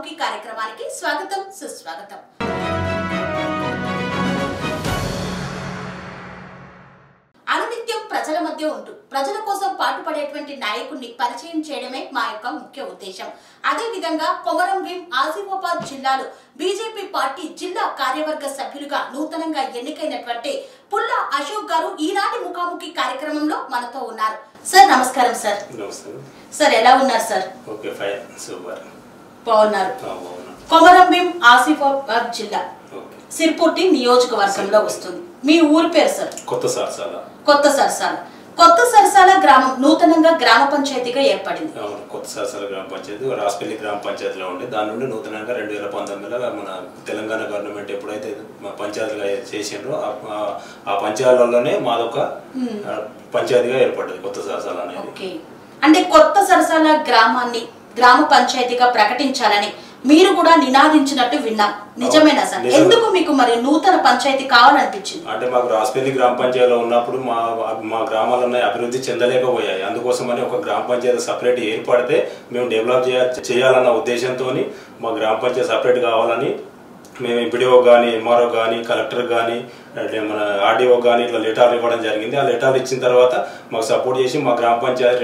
ముఖాముఖి కార్యక్రమానికి స్వాగతం సుస్వాగతం. అనునిత్యం ప్రజల మధ్య ఉంటూ ప్రజల కోసం పాటుపడేటువంటి నాయకుడిని పరిచయం చేయడమే మా యొక్క ముఖ్య ఉద్దేశం. అదే విధంగా కొమరం భీం ఆసిఫాబాద్ జిల్లాలో బీజేపీ పార్టీ జిల్లా కార్యవర్గ సభ్యులుగా నూతనంగా ఎన్నికైనటువంటి పుల్ల అశోక్ గారు ఈనాటి ముఖాముఖి కార్యక్రమంలో మనతో ఉన్నారు. సార్ నమస్కారం సార్. సార్ ఎలా ఉన్నారు సార్? బాగున్నారు. కొమరం భీం ఆసిఫాబాద్ జిల్లా సిర్పూర్తి నియోజకవర్గంలో వస్తుంది. మీ ఊరి పేరు సార్? కొత్త సరసాల గ్రామం నూతనంగా గ్రామ పంచాయతీగా ఏర్పడింది. కొత్త సరసాల గ్రామ పంచాయతీ రాస్పల్లి గ్రామ పంచాయతీలో ఉండే దాని నుండి నూతనంగా 2019లో మన తెలంగాణ గవర్నమెంట్ ఎప్పుడైతే పంచాయతీగా చేసిండ్రో ఆ పంచాయతీలలోనే మాదొక పంచాయతీగా ఏర్పడ్డది కొత్త సరసాల అనేది. అంటే కొత్త సరసాల గ్రామాన్ని గ్రామ పంచాయతీగా ప్రకటించాలని మీరు కూడా నినాదించినట్టు విన్నాం, నిజమేనా సార్? ఎందుకు మీకు మరి నూతన పంచాయతీ కావాలనిపించింది? అంటే మాకు రాస్పల్లి గ్రామ పంచాయతీలో ఉన్నప్పుడు మా గ్రామాలన్నీ అభివృద్ధి చెందలేకపోయాయి. అందుకోసమని ఒక గ్రామ పంచాయతీ సపరేట్ ఏర్పడితే మేము డెవలప్ చేయాలన్న ఉద్దేశంతో మా గ్రామ పంచాయతీ సపరేట్ కావాలని మేము ఎంపీడీఓ కానీ ఎంఆర్ఓ కానీ కలెక్టర్ కానీ మన ఆర్డీఓ కానీ ఇట్లా లెటర్లు ఇవ్వడం జరిగింది. ఆ లెటర్లు ఇచ్చిన తర్వాత మాకు సపోర్ట్ చేసి మా గ్రామ పంచాయతీ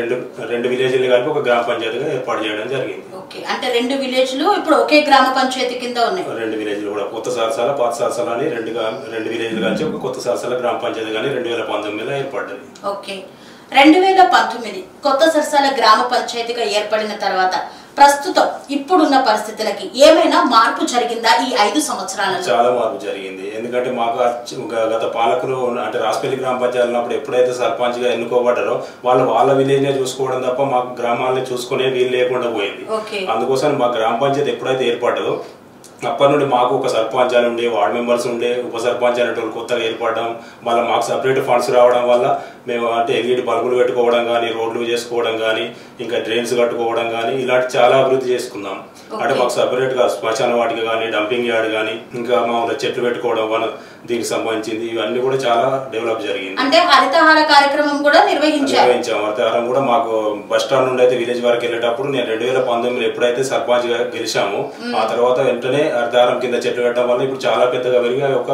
రెండు విలేజ్లు కలిపి ఒక గ్రామ పంచాయతీగా ఏర్పాటు చేయడం జరిగింది. అంటే 2 విలేజ్లు ఇప్పుడు ఒకే గ్రామ పంచాయతీ కింద ఉన్నాయి. 2 విలేజ్లు కూడా కొత్త సరసాల పాత సరసాల అని రెండు విలేజ్లు కలిసి ఒక కొత్త సరసాల గ్రామ పంచాయతీ కానీ 2019లో ఏర్పడ్డది. ఓకే, 2019 కొత్త సరసాల గ్రామ పంచాయతీగా ఏర్పడిన తర్వాత ప్రస్తుతం ఇప్పుడున్న పరిస్థితులకి ఏమైనా మార్పు జరిగిందా? ఈ 5 సంవత్సరాలలో చాలా మార్పు జరిగింది. ఎందుకంటే మాకు గత పాలకులు అంటే రాస్పల్లి గ్రామ పంచాయతీ ఉన్నప్పుడు ఎప్పుడైతే సర్పంచ్ గా ఎన్నుకోబడ్డారో వాళ్ళ విలేజ్ నే చూసుకోవడం తప్ప మాకు గ్రామాలని చూసుకునే వీలు లేకుండా పోయింది. అందుకోసం మా గ్రామ పంచాయతీ ఎప్పుడైతే ఏర్పడ్డదో అప్పటి నుండి మాకు ఒక సర్పంచ్ అని ఉండే, వార్డు మెంబర్స్ ఉండే, ఉప సర్పంచ్ అనేటువంటి కొత్తగా ఏర్పడడం వల్ల మాకు సపరేట్ ఫండ్స్ రావడం వల్ల మేము అంటే ఎల్ఈడి బల్బులు పెట్టుకోవడం కానీ, రోడ్లు చేసుకోవడం కానీ, ఇంకా డ్రైన్స్ కట్టుకోవడం కానీ ఇలాంటి చాలా అభివృద్ధి చేసుకున్నాం. అంటే మాకు సపరేట్ గా శ్మశాన వాటిక కానీ, డంపింగ్ యార్డ్ కానీ, ఇంకా మా చెట్లు పెట్టుకోవడం దీనికి సంబంధించింది ఇవన్నీ కూడా చాలా డెవలప్ జరిగింది. అంటే హరితహార కార్యక్రమం కూడా నిర్వహించాం. హరితహారం కూడా మాకు బస్ స్టాండ్ నుండి అయితే విలేజ్ వరకు వెళ్ళేటప్పుడు నేను 2019లో ఎప్పుడైతే సర్పంచ్ గా గెలిచాము ఆ తర్వాత వెంటనే హరితహారం కింద చెట్లు పెట్టడం వల్ల ఇప్పుడు చాలా పెద్దగా పెరిగి ఒక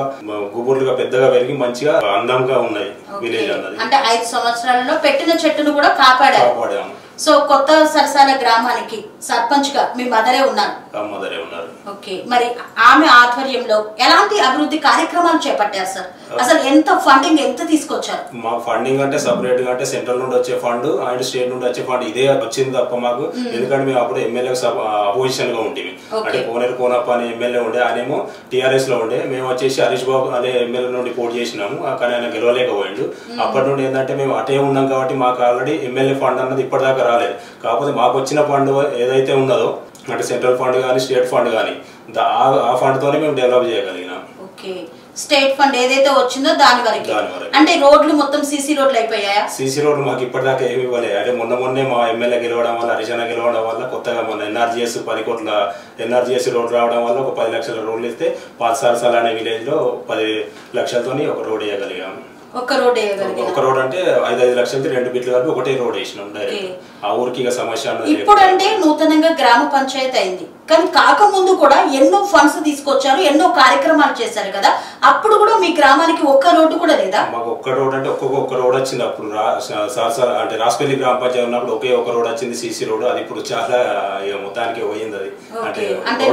గుబుర్లుగా పెద్దగా పెరిగి మంచిగా అందంగా ఉన్నాయి విలేజ్ అన్నది. అంటే 5 సంవత్సరాలలో పెట్టిన చెట్టును కూడా కాపాడాము. సో కొత్త సరసాల గ్రామానికి సర్పంచ్ గా మీ మదరే ఉన్నారు. ఓకే, మరి ఆమె ఆధ్వర్యంలో ఎలాంటి అభివృద్ధి కార్యక్రమాలు చేపట్టారు సార్? అసలు ఎంత ఫండింగ్ ఎంత తీసుకొచ్చారు? మాకు ఫండింగ్ అంటే సపరేట్ గా అంటే సెంట్రల్ నుండి వచ్చే ఫండ్ అండ్ స్టేట్ నుండి వచ్చే ఫండ్ ఇదే వచ్చింది తప్ప మాకు. ఎందుకంటే మేము అప్పుడు ఎమ్మెల్యే అపోజిషన్ గా ఉండేవి. అంటే కోనేరు కోనప్ప అనే ఎమ్మెల్యే ఉండే, ఆయనేమో టీఆర్ఎస్ లో ఉండే. మేము వచ్చేసి హరీష్ బాబు అనే ఎమ్మెల్యే నుండి పోటీ చేసినాము, కానీ ఆయన గెలవలేకపోయిండు. అప్పటి నుండి ఏంటంటే మేము అటే ఉన్నాం కాబట్టి మాకు ఆల్రెడీ ఎమ్మెల్యే ఫండ్ అన్నది ఇప్పటిదాకా రాలేదు. కాకపోతే మాకు వచ్చిన ఫండ్ ఏదైతే ఉన్నదో అంటే సెంట్రల్ ఫండ్ కానీ స్టేట్ ఫండ్ కానీ ఆ ఫండ్ తోనే మేము డెవలప్ చేయగలిగినాం. స్టేట్ ఫండ్ ఏదైతే వచ్చిందో దాని వరకు. అంటే రోడ్లు మొత్తం సీసీ రోడ్లు అయిపోయాయా? సీసీ రోడ్లు మాకు ఇప్పటిదాకా ఏమి ఇవ్వలేదు. అంటే మొన్నే మా ఎమ్మెల్యే గెలవడం వల్ల, హరిజన గెలవడం వల్ల కొత్తగా మొన్న ఎన్ఆర్జీఎస్ 10 కోట్ల ఎన్ఆర్జీఎస్ రోడ్ రావడం వల్ల ఒక 10 లక్షల రోడ్లు ఇస్తే పాత సరసాల అనే విలేజ్ లో 10 లక్షలతో ఒక రోడ్ వేయగలిగాము. ఒక రోడ్ అంటే 5 లక్షలతో 2 బిట్లు కలిపి ఒకటే రోడ్ వేసినాం డైరెక్ట్. ఆ ఊరికి ఇక సమస్య ఇప్పుడు అంటే నూతనంగా గ్రామ పంచాయతీ అయింది, కానీ కాకముందు కూడా ఎన్నో ఫండ్స్ తీసుకొచ్చారు, ఎన్నో కార్యక్రమాలు చేశారు కదా. అప్పుడు కూడా మీ గ్రామానికి ఒక్క రోడ్డు కూడా లేదా? మాకు ఒక్క రోడ్ అంటే ఒక్క రోడ్ వచ్చింది అప్పుడు అంటే రాస్పల్లి గ్రామ పంచాయతీ ఉన్నప్పుడు ఒకే ఒక రోడ్ వచ్చింది, సీసీ రోడ్. అది ఇప్పుడు చాలా మొత్తానికి పోయింది. అది అంటే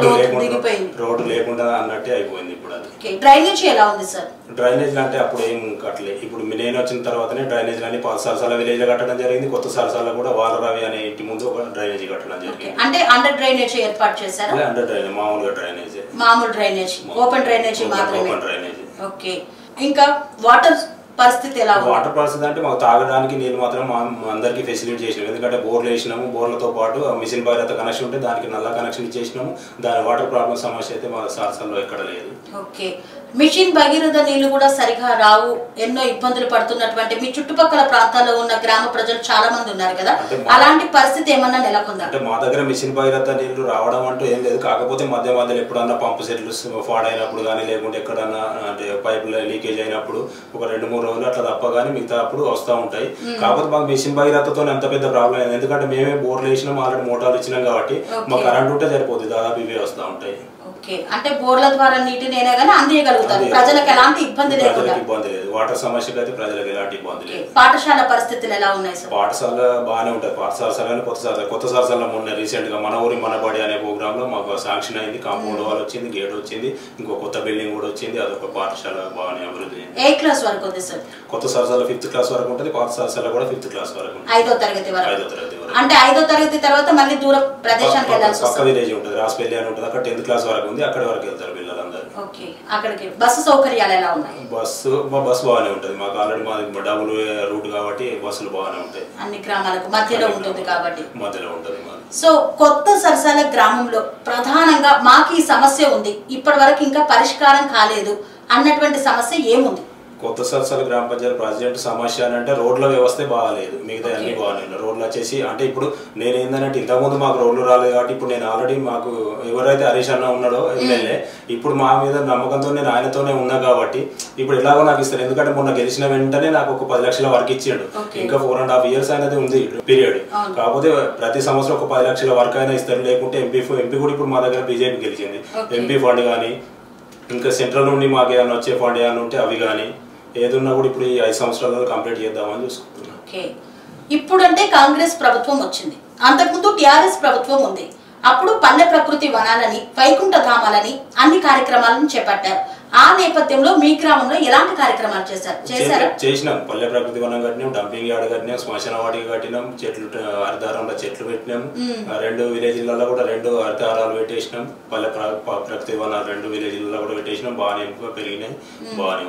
రోడ్డు లేకుండా అన్నట్టే అయిపోయింది ఇప్పుడు. అది డ్రైనేజ్ ఎలా ఉంది సార్? డ్రైనేజ్ అంటే అప్పుడు ఏం కట్టలే. ఇప్పుడు నేను వచ్చిన తర్వాతనే డ్రైనేజ్ అన్ని పాత సరసాల విలేజ్ కట్టడం జరిగింది. కొత్త సరసాల కూడా వాలరావి అనే ఇంటి ముందు ఒక డ్రైనేజ్ కట్టడం జరిగింది. అంటే అండర్ డ్రైనేజ్ ఏర్పాటు చేశారు? అండర్ డ్రైనేజ్ మామూలు డ్రైనేజ్ ఓపెన్ డ్రైనేజ్ మాత్రమే. ఓకే, ఇంకా వాటర్ పరిస్థితి ఎలా? వాటర్ పరిస్థితి అంటే మాకు తాగడానికి నీళ్ళు మాత్రం అందరికి ఫెసిలిటీ చేసినాము. ఎందుకంటే బోర్లు వేసినాము, బోర్లతో పాటు మిషన్ భగీరథ కనెక్షన్ ఉంటే దానికి నల్ల కనెక్షన్ ఇచ్చేసినాము. దాని వాటర్ ప్రాబ్లం సమస్య అయితే మా సరసాల్లో ఎక్కడ లేదు. ఓకే, మిషన్ భగీరథ నీళ్లు కూడా సరిగా రావు, ఎన్నో ఇబ్బందులు పడుతున్నటువంటి మీ చుట్టుపక్కల ప్రాంతాల్లో ఉన్న గ్రామ ప్రజలు చాలా మంది ఉన్నారు కదా, అలాంటి పరిస్థితి ఏమన్నా నెలకొందా? అంటే మా దగ్గర మిషన్ భగీరథ నీళ్లు రావడం అంటూ ఏం లేదు. కాకపోతే మధ్య మధ్యలో ఎప్పుడన్నా పంపు సెట్లు పాడైనప్పుడు కానీ, లేకుంటే ఎక్కడన్నా అంటే పైపులు లీకేజ్ అయినప్పుడు ఒక 2-3 రోజులు అట్లా తప్ప కానీ మిగతా అప్పుడు వస్తూ ఉంటాయి. కాకపోతే మాకు మిషన్ భగీరథతో అంత పెద్ద ప్రాబ్లం లేదు, ఎందుకంటే మేమే బోర్లు వేసినాం, ఆల్రెడీ మోటార్లు ఇచ్చినాం కాబట్టి మాకు కరెంట్ ఉంటే సరిపోతుంది. దాదాపు ఇవే వస్తూ ఉంటాయి. అంటే బోర్ల ద్వారా నీటిని అందియగలుగుతారు, ప్రజలకు ఎలాంటి ఇబ్బంది లేకుండా. ఇబ్బంది లేదు, వాటర్ సమస్యకు అయితే ప్రజలకు ఎలాంటి ఇబ్బంది లేదు. పాఠశాల పరిస్థితులు ఎలా ఉన్నాయి సార్? పాఠశాల బాగానే ఉంటాయి. పాఠశాల కొత్త సారసాల మొన్న రీసెంట్ గా మన ఊరి మన బడి అనే ప్రోగ్రామ్ లో మాకు శాంక్షన్ అయింది. కాంపౌండ్ వాల్ వచ్చింది, గేట్ వచ్చింది, ఇంకో కొత్త బిల్డింగ్ కూడా వచ్చింది. అదొక పాఠశాల బాగానే అభివృద్ధి. ఏ క్లాస్ వరకు ఉంది సార్? కొత్త సారసాల 5th క్లాస్ వరకు ఉంటుంది, పాత సారసాల కూడా 5th క్లాస్ వరకు. 5వ తరగతి వరకు. అంటే 5వ తరగతి తర్వాత మళ్ళీ దూర ప్రదేశానికి వెళ్ళాల్సి వస్తుంది. పక్క విలేజ్ ఉంటుంది, రాస్పల్లి అని ఉంటుంది, అక్కడ 10th క్లాస్ వరకు ఉంది, అక్కడి వరకు వెళ్తారు పిల్లలందరూ. ఓకే, అక్కడికి బస్సు సౌకర్యాలు ఎలా ఉన్నాయి? బస్సు బాగానే ఉంటుంది. మాకు ఆల్రెడీ మాది డబుల్ రూట్ కాబట్టి బస్సులు బాగానే ఉంటాయి. అన్ని గ్రామాలకు మధ్యలో ఉంటుంది కాబట్టి మధ్యలో ఉంటుంది. సో కొత్త సరసాల గ్రామంలో ప్రధానంగా మాకు ఈ సమస్య ఉంది, ఇప్పటి వరకు ఇంకా పరిష్కారం కాలేదు అన్నటువంటి సమస్య ఏముంది? కొత్త సరసాల గ్రామ పంచాయతీ ప్రెసిడెంట్ సమస్య అంటే రోడ్ల వ్యవస్థ బాగాలేదు, మిగతా అన్ని బాగానే ఉన్నాయి. రోడ్లు వచ్చేసి అంటే ఇప్పుడు నేను ఏంటంటే ఇంతకుముందు మాకు రోడ్లు రాలేదు కాబట్టి ఇప్పుడు నేను ఆల్రెడీ మాకు ఎవరైతే హరీష్ అన్న ఉన్నాడో ఎమ్మెల్యే, ఇప్పుడు మా మీద నమ్మకంతో నేను ఆయనతోనే ఉన్నా కాబట్టి ఇప్పుడు ఎలాగో నాకు ఇస్తారు. ఎందుకంటే మొన్న గెలిచిన వెంటనే నాకు ఒక 10 లక్షల వరకు ఇచ్చాడు. ఇంకా 4.5 years అనేది ఉంది పీరియడ్. కాకపోతే ప్రతి సంవత్సరం ఒక 10 లక్షల వరకు అయినా ఇస్తారు. లేకుంటే ఎంపీ కూడా ఇప్పుడు మా దగ్గర బీజేపీ గెలిచింది. ఎంపీ ఫండ్ కానీ ఇంకా సెంట్రల్ నుండి మాకు ఏమైనా వచ్చే ఫండ్ ఏమైనా ఉంటే అవి కానీ ఏదున్నా కూడా ఇప్పుడు ఈ 5 సంవత్సరాలలో కంప్లీట్ చేద్దామని చూసుకుంటున్నాం. ఇప్పుడు అంటే కాంగ్రెస్ ప్రభుత్వం వచ్చింది, అంతకుముందు టీఆర్ఎస్ ప్రభుత్వం ఉంది. అప్పుడు పల్లె ప్రకృతి వనాలని, వైకుంఠ ధామాలని అన్ని కార్యక్రమాలను చేపట్టారు. ఆ నేపథ్యంలో మీ గ్రామంలో ఎలాంటి కార్యక్రమాలు చేసినాం? పల్లె ప్రకృతి వనం కట్టినాం, డంపింగ్ యార్డ్ కట్టినాం, శ్మశాన వాటికి కట్టినాం, చెట్లు హరిదారంలో చెట్లు పెట్టినాం. 2 విలేజ్లలో కూడా 2 హరిదారాలు పెట్టేసినాం. పల్లె ప్రకృతి వనాలు 2 విలేజ్లలో కూడా పెట్టేసినాం. బాగానే పెరిగినాయి, బాగానే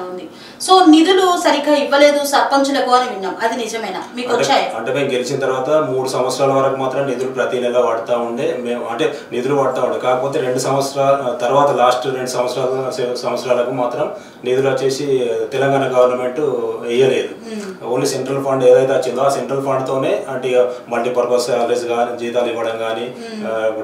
ఉంది. సో నిధులు సరిగ్గా ఇవ్వలేదు సర్పంచులకు అని విన్నాం, అది నిజమేనా? మీకు వచ్చాయి? అంటే మేము గెలిచిన తర్వాత 3 సంవత్సరాల వరకు మాత్రం నిధులు ప్రతి నెల పడతా ఉండే. మేము అంటే నిధులు పడతా ఉండే, కాకపోతే 2 సంవత్సరాల తర్వాత లాస్ట్ 2 సంవత్సరాలకు మాత్రం నిధులు వచ్చేసి తెలంగాణ గవర్నమెంట్ వేయలేదు. ఓన్లీ సెంట్రల్ ఫండ్ ఏదైతే వచ్చిందో ఆ సెంట్రల్ ఫండ్ తోనే అంటే మల్టీపర్పస్ సాలరీస్ కానీ, జీతాలు ఇవ్వడం కానీ,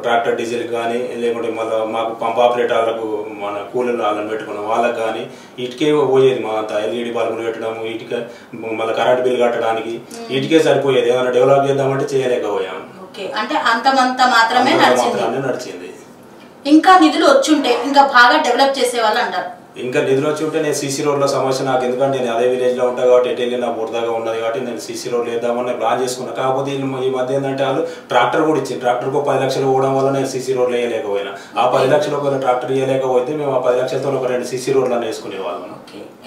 ట్రాక్టర్ డీజిల్ కానీ, లేకుంటే మళ్ళీ మాకు పంప్ ఆపరేటర్లకు మన కూలీలు వాళ్ళని పెట్టుకున్నాం వాళ్ళకి కానీ ఇటుకే పోయేది. మా అంతా ఎల్ఈడి బల్బులు పెట్టడం, ఇటుక మళ్ళీ కరెంట్ బిల్ కట్టడానికి ఇటుకే సరిపోయేది. ఏమైనా డెవలప్ చేద్దామంటే చేయలేకపోయాము. అంటే అంతమంత మాత్రమే నడిచింది. ఇంకా నిధులు వచ్చుంటే ఇంకా బాగా డెవలప్ చేసే వాళ్ళు అంటారు. ఇంకా నిధులు వచ్చి ఉంటే నేను సీసీ రోడ్ల సమస్య నాకు, ఎందుకంటే నేను అదే విలేజ్ లో ఉంటాను కాబట్టి ఎటు వెళ్ళి నా బురదగా ఉన్నది కాబట్టి నేను సీసీ రోడ్లు వేద్దామని ప్లాన్ చేసుకున్నాను. కాకపోతే ఈ మధ్య ఏంటంటే వాళ్ళు ట్రాక్టర్ కూడా ఇచ్చింది. ట్రాక్టర్కు 10 లక్షలు పోవడం వల్ల నేను సీసీ రోడ్లు వేయలేకపోయినా. ఆ 10 లక్షలు ఒకవేళ ట్రాక్టర్ వేయలేకపోతే మేము ఆ 10 లక్షలతో ఒక 2 సీసీ రోడ్లను వేసుకునే వాళ్ళం.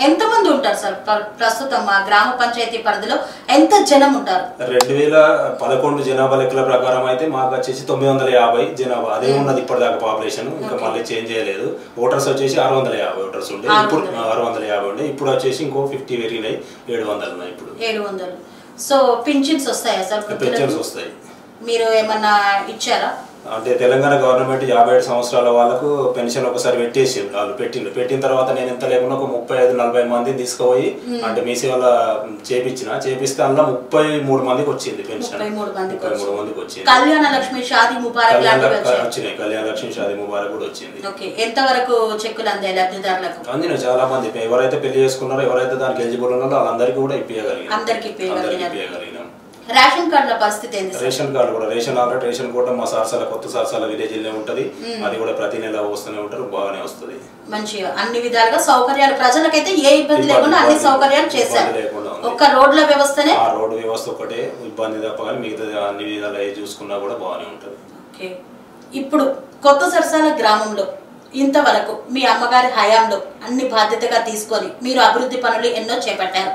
ఎంతమంది ఉంటారు సార్ ప్రస్తుతం మా గ్రామ పంచాయతీ పరిధిలో? ఎంత జనం ఉంటారు? 2011 జనాభా లెక్కల ప్రకారం అయితే మాకు వచ్చేసి 950 జనాభా అదే ఉన్నది ఇప్పటిదాకా పాపులేషన్. ఇంకా మళ్ళీ చేంజ్ చేయలేదు. ఓటర్స్ వచ్చేసి 650 ఓటర్స్ ఉండే, ఇప్పుడు 650 ఉండే. ఇప్పుడు వచ్చేసి ఇంకో 50 పెరిగినాయి, 700 ఉన్నాయి ఇప్పుడు. 700. సో పింఛన్స్ వస్తాయా సార్? పింఛన్స్ వస్తాయి. మీరు ఏమన్నా ఇచ్చారా? అంటే తెలంగాణ గవర్నమెంట్ 57 సంవత్సరాల వాళ్ళకు పెన్షన్ ఒకసారి పెట్టేసి వాళ్ళు పెట్టిన తర్వాత నేను ఎంత లేకుండా ఒక 35-40 మందిని తీసుకుపోయి అంటే మీ సేవల చేపిస్తే అందులో 33 మందికి వచ్చింది పెన్షన్. 33 మందికి వచ్చింది. కళ్యాణ లక్ష్మి షాదీ ముబారక్ వచ్చినాయి. కళ్యాణ లక్ష్మి షాదీ ముబారక్ కూడా వచ్చింది. ఎంత వరకు చెక్కులు అందాయి లబ్ధిదారులకు? అందిన చాలా మంది ఎవరైతే పెళ్లి చేసుకున్నారో, ఎవరైతే దానికి ఎలిజిబుల్ ఉన్నారో వాళ్ళందరికీ కూడా ఇప్పించగలిగాం. రేషన్ కార్డుల పరిస్థితి ఏంటి? రేషన్ కార్డు కూడా రేషన్ కూడా మా సార్సాల కొత్త సార్సాల విలేజ్ లో ఉంటది. అది కూడా ప్రతి నెల వస్తూనే ఉంటారు, బాగానే వస్తుంది. మంచిగా అన్ని విధాలుగా సౌకర్యాలు ప్రజలకైతే ఏ ఇబ్బంది లేకుండా అన్ని సౌకర్యాలు చేశారు. ఒక్క రోడ్ల వ్యవస్థనే, ఆ రోడ్డు వ్యవస్థ ఒకటే ఇబ్బంది తప్ప కానీ మిగతా అన్ని విధాలు చూసుకున్నా కూడా బాగానే ఉంటది. ఇప్పుడు కొత్త సరసాల గ్రామంలో ఇంతవరకు మీ అమ్మగారి హయాంలో అన్ని బాధ్యతగా తీసుకొని మీరు అభివృద్ధి పనులు ఎన్నో చేపట్టారు.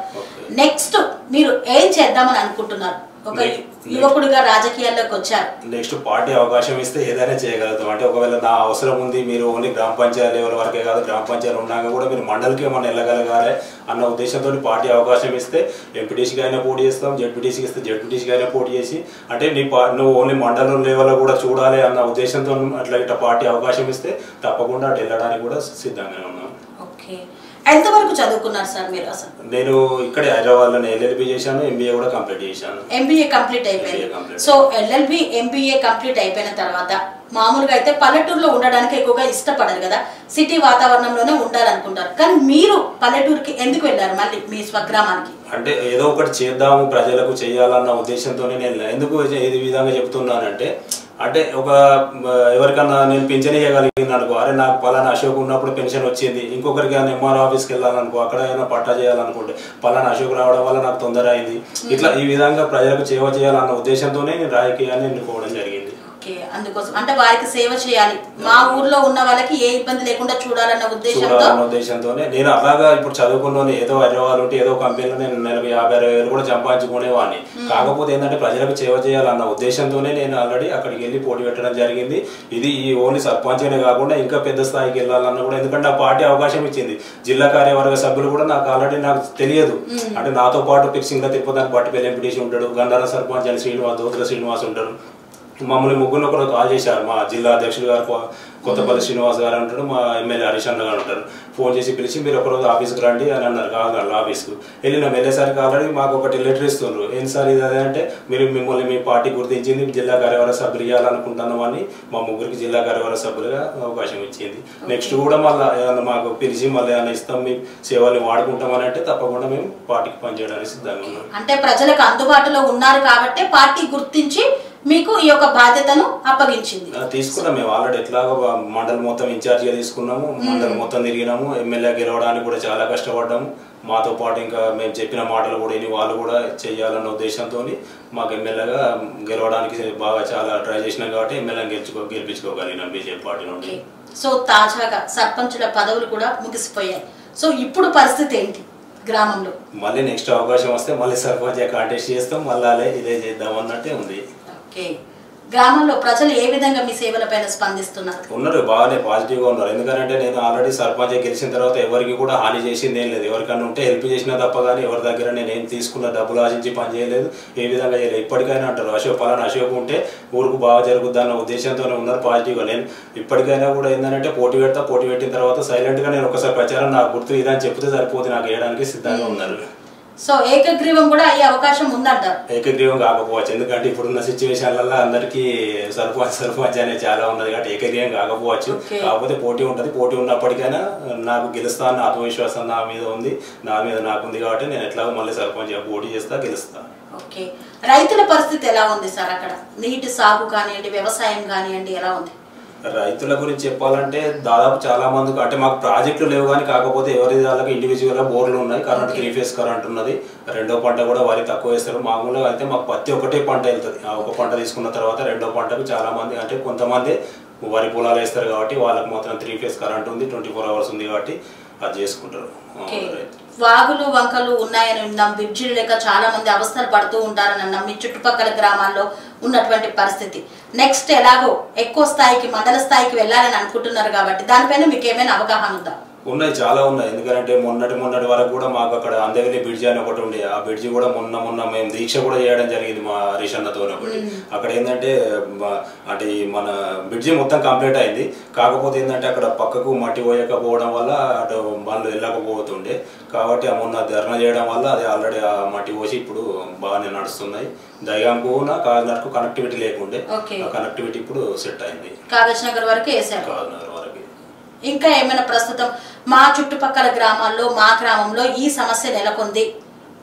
నెక్స్ట్ మీరు ఏం చేద్దామని అనుకుంటున్నారు? ఒక యువకుడిగా రాజకీయాల్లోకి వచ్చారు. నెక్స్ట్ పార్టీ అవకాశం ఇస్తే ఏదైనా చేయగలుగుతాం. అంటే ఒకవేళ నా అవసరం ఉంది, మీరు ఓన్లీ గ్రామ పంచాయతీ లెవెల్ వరకే కాదు, గ్రామ పంచాయతీ ఉన్నాక కూడా మీరు మండలికి ఏమన్నా వెళ్ళగలగాలి అన్న ఉద్దేశంతో పార్టీ అవకాశం ఇస్తే ఎంపీటీసీకి అయినా పోటీ చేస్తాం, జెడ్పీటీసీకి ఇస్తే జెడ్పీటీసీకి అయినా పోటీ చేసి, అంటే నువ్వు ఓన్లీ మండలం లెవెల్లో కూడా చూడాలి అన్న ఉద్దేశంతో అట్లా ఇట్లా పార్టీ అవకాశం ఇస్తే తప్పకుండా అటు వెళ్ళడానికి కూడా సిద్ధంగా ఉన్నాం. ఓకే, ఎంతవరకు చదువుకున్నారు సార్ మీరు? అసలు నేను ఇక్కడ హైదరాబాద్ లో LLB చేశాను, MBA కూడా కంప్లీట్ చేశాను. MBA కంప్లీట్ అయిపోయింది. సో LLB MBA కంప్లీట్ అయిపోయిన తర్వాత మామూలుగా అయితే పల్లెటూరులో ఉండడానికి ఎక్కువగా ఇష్టపడరు కదా, సిటీ వాతావరణంలోనే ఉండాలనుకుంటారు. కానీ మీరు పల్లెటూరుకి ఎందుకు వెళ్ళారు మళ్ళీ మీ స్వగ్రామానికి? అంటే ఏదో ఒకటి చేద్దాము, ప్రజలకు చేయాలన్న ఉద్దేశంతోనే నేను ఎందుకు ఈ విధంగా చెప్తున్నానంటే, అంటే ఒక ఎవరికన్నా నేను పెన్షన్ ఇవ్వగలిగింది అనుకో, అరే నాకు పలానా అశోక్ ఉన్నప్పుడు పెన్షన్ వచ్చింది, ఇంకొకరికి MRO ఆఫీస్కి వెళ్ళాలనుకో, అక్కడ ఏమైనా పట్టా చేయాలనుకుంటే పలానా అశోక్ రావడం వల్ల నాకు తొందర అయింది. ఇట్లా ఈ విధంగా ప్రజలకు సేవ చేయాలన్న ఉద్దేశంతోనే నేను రాజకీయాన్ని ఎన్నుకోవడం జరిగింది. అందుకోసం అంటే వారికి సేవ చేయాలి, మా ఊర్లో ఉన్న వాళ్ళకి ఏ ఇబ్బంది లేకుండా చూడాలన్న ఉద్దేశంతోనే నేను అలాగా ఇప్పుడు చదువుకున్నాను. ఏదో హైదరాబాద్ ఉంటే ఏదో కంపెనీలో నేను నెలకు 50,000 కూడా సంపాదించుకునేవాడిని. కాకపోతే ఏంటంటే ప్రజలకు సేవ చేయాలన్న ఉద్దేశంతోనే నేను ఆల్రెడీ అక్కడికి వెళ్ళి పోటీ పెట్టడం జరిగింది. ఇది ఈ ఓన్లీ సర్పంచ్నే కాకుండా ఇంకా పెద్ద స్థాయికి వెళ్ళాలన్న కూడా, ఎందుకంటే ఆ పార్టీ అవకాశం ఇచ్చింది. జిల్లా కార్యవర్గ సభ్యులు కూడా నాకు ఆల్రెడీ నాకు తెలియదు. అంటే నాతో పాటు పిక్సింగ్లో తిరుపతి పట్టుపల్లి ఎంపీటీసీ ఉంటాడు, గంధార సర్పంచ్ అని దోతుల శ్రీనివాస్ ఉంటారు. మమ్మల్ని ముగ్గురు ఒకరు కాల్ చేశారు. మా జిల్లా అధ్యక్షుడు గారు కొత్తపల్లి శ్రీనివాస్ గారు ఉంటారు, మా ఎమ్మెల్యే హరీష్ అన్న గారు ఉంటారు. ఫోన్ చేసి పిలిచి మీరు ఒకరోజు ఆఫీస్కి రండి అని అన్నారు. కాదు ఆఫీస్కు వెళ్ళినాం. వెళ్ళేసరికి ఆల్రెడీ మాకు ఒకటి లెటర్ ఇస్తున్నారు. ఏం సార్ ఇది అదే అంటే, మిమ్మల్ని మీ పార్టీ గుర్తించింది, జిల్లా కార్యవర్గ సభ్యులు ఇవ్వాలనుకుంటున్నాం అని మా ముగ్గురికి జిల్లా కార్యవర్గ సభ్యులుగా అవకాశం ఇచ్చింది. నెక్స్ట్ కూడా మళ్ళీ ఏమన్నా మాకు పిలిచి మళ్ళీ ఏమైనా ఇస్తాం, మీ సేవల్ని వాడుకుంటామని అంటే తప్పకుండా మేము పార్టీకి పనిచేయడానికి సిద్ధంగా ఉన్నాం. అంటే ప్రజలకు అందుబాటులో ఉన్నారు కాబట్టి పార్టీ గుర్తించి మీకు ఈ యొక్క బాధ్యతను అప్పగించింది. తీసుకున్నాం. మేము ఆల్రెడీ ఎట్లాగో మండలం మొత్తం ఇన్ఛార్జిగా తీసుకున్నాము, మండలం మొత్తం తిరిగినాము. ఎమ్మెల్యే గెలవడానికి కూడా చాలా కష్టపడ్డాము. మాతో పాటు ఇంకా మేము చెప్పిన మాటలు కూడా విని వాళ్ళు కూడా చెయ్యాలన్న ఉద్దేశంతో మాకు ఎమ్మెల్యేగా గెలవడానికి బాగా చాలా ట్రై చేసినాం కాబట్టి ఎమ్మెల్యేని గెలిపించుకోగలిగినాం బీజేపీ పార్టీ నుండి. సో తాజాగా సర్పంచుల పదవులు కూడా ముగిసిపోయాయి. సో ఇప్పుడు పరిస్థితి ఏంటి గ్రామంలో? మళ్ళీ నెక్స్ట్ అవకాశం వస్తే మళ్ళీ సర్పంచ్ కాంటెస్ట్ చేస్తాం, మళ్ళీ ఇదే చేద్దాం అన్నట్టే ఉంది. గ్రామంలో ప్రజలు ఏ విధంగా మీ సేవలపైన స్పందిస్తున్నారు? ఉన్నారు, బాగానే పాజిటివ్గా ఉన్నారు. ఎందుకంటే నేను ఆల్రెడీ సర్పంచ్ గెలిచిన తర్వాత ఎవరికి కూడా హాని చేసింది ఏం లేదు. ఎవరికన్నా ఉంటే హెల్ప్ చేసినా తప్ప కానీ ఎవరి దగ్గర నేను ఏం తీసుకున్న డబ్బులు ఆశించి పని చేయలేదు, ఏ విధంగా చేయలేదు. ఇప్పటికైనా అంటారు పలానా అశోక్ ఉంటే ఊరుకు బాగా జరుగుద్ది అన్న ఉద్దేశంతోనే ఉన్నారు పాజిటివ్గా. నేను ఇప్పటికైనా కూడా ఏంటంటే పోటీ పెట్టిన తర్వాత సైలెంట్గా నేను ఒకసారి ప్రచారం నాకు గుర్తు ఇదని చెప్తే సరిపోతే నాకు వేయడానికి సిద్ధంగా ఉన్నారు. సో ఏకగ్రీవం కూడా అయ్యే అవకాశం ఉందంటారు? ఏకగ్రీవం కాకపోవచ్చు, ఎందుకంటే ఇప్పుడున్న సిచ్యువేషన్లలో అందరికీ సర్పంచ్ అనేది చాలా ఉన్నది కాబట్టి ఏకగ్రీవం కాకపోవచ్చు. కాకపోతే పోటీ ఉంటుంది. పోటీ ఉన్నప్పటికైనా నాకు గెలుస్తాను ఆత్మవిశ్వాసం నా మీద ఉంది, నా మీద నాకుంది కాబట్టి నేను ఎట్లాగో మళ్ళీ సర్పంచ్ పోటీ చేస్తా, గెలుస్తా. ఓకే, రైతుల పరిస్థితి ఎలా ఉంది సార్ అక్కడ? నీటి సాగు కానివ్వండి, వ్యవసాయం కానివ్వండి, ఎలా ఉంది? రైతుల గురించి చెప్పాలంటే దాదాపు చాలా మందికి అంటే మాకు ప్రాజెక్టులు లేవు కానీ కాకపోతే ఎవరి వాళ్ళకి ఇండివిజువల్గా బోర్లు ఉన్నాయి. కరెంట్ 3 ఫేజ్ కరెంట్ ఉన్నది. రెండో పంట కూడా వరి తక్కువ వేస్తారు. మామూలుగా అయితే మాకు పత్తి ఒకటే పంట వెళ్తుంది. ఆ ఒక పంట తీసుకున్న తర్వాత రెండో పంటకు చాలా మంది అంటే కొంతమంది వరి పొలాలు వేస్తారు కాబట్టి వాళ్ళకి మాత్రం 3 ఫేజ్ కరెంట్ ఉంది, 24 అవర్స్ ఉంది కాబట్టి అది చేసుకుంటారు. వాగులు వంకలు ఉన్నాయని విన్నాం, బ్రిడ్జిలు లేక చాలా మంది అవస్థలు పడుతూ ఉంటారని అన్నాం. మీ చుట్టుపక్కల గ్రామాల్లో ఉన్నటువంటి పరిస్థితి నెక్స్ట్ ఎలాగో ఎక్కువ స్థాయికి మండల స్థాయికి వెళ్ళాలని అనుకుంటున్నారు కాబట్టి దానిపైన మీకు ఏమైనా అవగాహన ఉందా? ఉన్నాయి, చాలా ఉన్నాయి. ఎందుకంటే మొన్నటి వరకు కూడా మాకు అక్కడ అందవెల్లి బ్రిడ్జి అని ఒకటి ఉండే, ఆ బ్రిడ్జి కూడా మొన్న మేము దీక్ష కూడా చేయడం జరిగింది మా హరీష్ అన్నతో ఒకటి. అక్కడ ఏంటంటే అంటే మన బ్రిడ్జి మొత్తం కంప్లీట్ అయింది. కాకపోతే ఏంటంటే అక్కడ పక్కకు మట్టి పోయకపోవడం వల్ల అటు బండ్లు వెళ్ళకపోతుండే కాబట్టి మొన్న ధర్నా చేయడం వల్ల అది ఆల్రెడీ ఆ మట్టి పోసి ఇప్పుడు బాగానే నడుస్తున్నాయి. దయ్యాంకు కాకినాడకు కనెక్టివిటీ లేకుండే, ఆ కనెక్టివిటీ ఇప్పుడు సెట్ అయింది. కాగజ్నగర్ వరకు వేసారు. కాకినాడ వరకు. ఇంకా ఏమైనా ప్రస్తుతం మా చుట్టుపక్కల గ్రామాల్లో మా గ్రామంలో ఈ సమస్య నెలకొంది,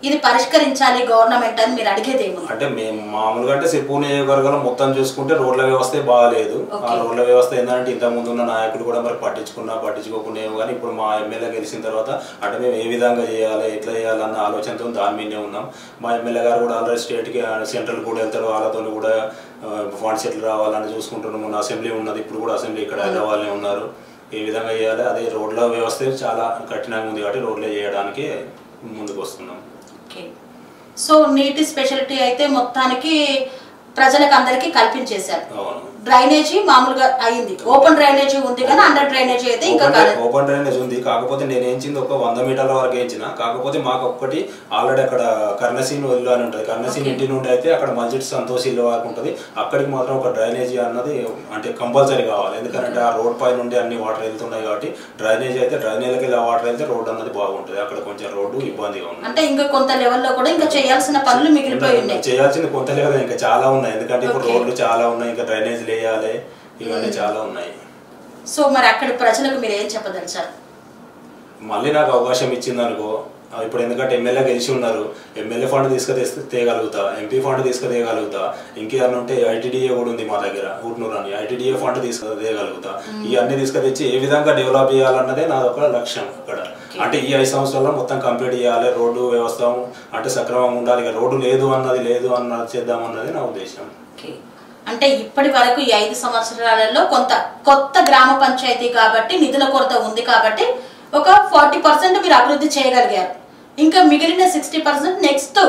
ఇది పరిష్కరించాలి గవర్నమెంట్ అని మీరు అడిగేదేమో? అంటే మేము మామూలుగా అంటే సిర్పూర్ నియోజకవర్గంలో మొత్తం చూసుకుంటే రోడ్ల వ్యవస్థ బాగాలేదు. ఆ రోడ్ల వ్యవస్థ ఏంటంటే ఇంతకుముందు ఉన్న నాయకులు కూడా మరి పట్టించుకోకుండా ఏమో కానీ ఇప్పుడు మా ఎమ్మెల్యే గెలిచిన తర్వాత అంటే మేము ఏ విధంగా చేయాలి, ఎట్లా చేయాలన్న ఆలోచనతో దాని మీదే ఉన్నాం. మా ఎమ్మెల్యే గారు కూడా ఆల్రెడీ స్టేట్కి సెంట్రల్ కూడా వెళ్తారు, వాళ్ళతో కూడా ఫండ్స్ ఎట్లా రావాలని చూసుకుంటున్నాం. మొన్న అసెంబ్లీ ఉన్నది, ఇప్పుడు కూడా అసెంబ్లీ ఇక్కడ హైదరాబాద్లో ఉన్నారు. ఏ విధంగా చేయాలి అదే రోడ్ల వ్యవస్థ చాలా కఠినంగా ఉంది కాబట్టి రోడ్లే చేయడానికి ముందుకు వస్తున్నాం. సో నీటి స్పెషాలిటీ అయితే మొత్తానికి ప్రజలకు అందరికీ కల్పించేశారు. డ్రైనేజీ మామూలుగా అయింది, ఓపెన్ డ్రైనేజీ ఉంది కానీ అండర్ డ్రైనేజీ అయితే ఇంకా కాలేదు. ఓపెన్ డ్రైనేజ్ ఉంది, కాకపోతే నేను ఏంచింది ఒక 100 మీటర్ల వరకు వేయించిన. కాకపోతే మాకు ఒక్కటి ఆల్రెడీ అక్కడ కర్ణసీన్ ఇల్లు అని ఉంటుంది, కర్ణసీన్ ఇంటి నుండి అయితే అక్కడ మల్జిట్ సంతోష్ ఇల్లు వరకు ఉంటుంది. అక్కడికి మాత్రం ఒక డ్రైనేజీ అన్నది అంటే కంపల్సరీ కావాలి, ఎందుకంటే ఆ రోడ్ పై నుండి అన్ని వాటర్ వెళ్తున్నాయి కాబట్టి. డ్రైనేజ్ అయితే డ్రైనేజ్కి వెళ్ళి వాటర్ వెళ్తే రోడ్ అన్నది బాగుంటుంది, అక్కడ కొంచెం రోడ్డు ఇబ్బందిగా ఉంది. అంటే ఇంకా కొంత లెవెల్లో కూడా ఇంకా చేయాల్సిన పనులు మిగిలిపోయి ఉన్నాయి. చేయాల్సిన కొంత లెవెల్ ఇంకా చాలా ఉన్నాయి, ఎందుకంటే ఇప్పుడు రోడ్లు చాలా ఉన్నాయి, ఇంకా డ్రైనేజ్ వేయాలి, ఇవన్నీ చాలా ఉన్నాయి. సో మరి అక్కడ ప్రజలకు మీరు ఏం చెప్పదలిచారు? మళ్ళీ నాకు అవకాశం ఇచ్చింది అనుకో, ఇప్పుడు ఎందుకంటే ఎమ్మెల్యే గెలిచి ఉన్నారు, ఎమ్మెల్యే ఫండ్ తేగలుగుతా, ఎంపీ ఫండ్ తేగలుగుతా, ఇంకేమన్నా ఉంటే ఐటీడీఏ కూడా ఉంది మా దగ్గర ఊట్నూరు అని, ఐటీడీఏ ఫండ్ తేగలుగుతా. ఇవన్నీ తీసుకొచ్చి ఏ విధంగా డెవలప్ చేయాలన్నదే నా ఒక లక్ష్యం అక్కడ. అంటే ఈ 5 సంవత్సరాల్లో మొత్తం కంప్లీట్ చేయాలి, రోడ్డు వ్యవస్థ అంటే సక్రమంగా ఉండాలి, ఇక రోడ్డు లేదు అన్నది చేద్దామన్నది నా ఉద్దేశం. అంటే ఇప్పటి వరకు ఈ 5 సంవత్సరాలలో కొత్త గ్రామ పంచాయతీ కాబట్టి నిధుల కొరత ఉంది కాబట్టి ఒక 40% మీరు అభివృద్ధి చేయగలిగారు, ఇంకా మిగిలిన 60% నెక్స్ట్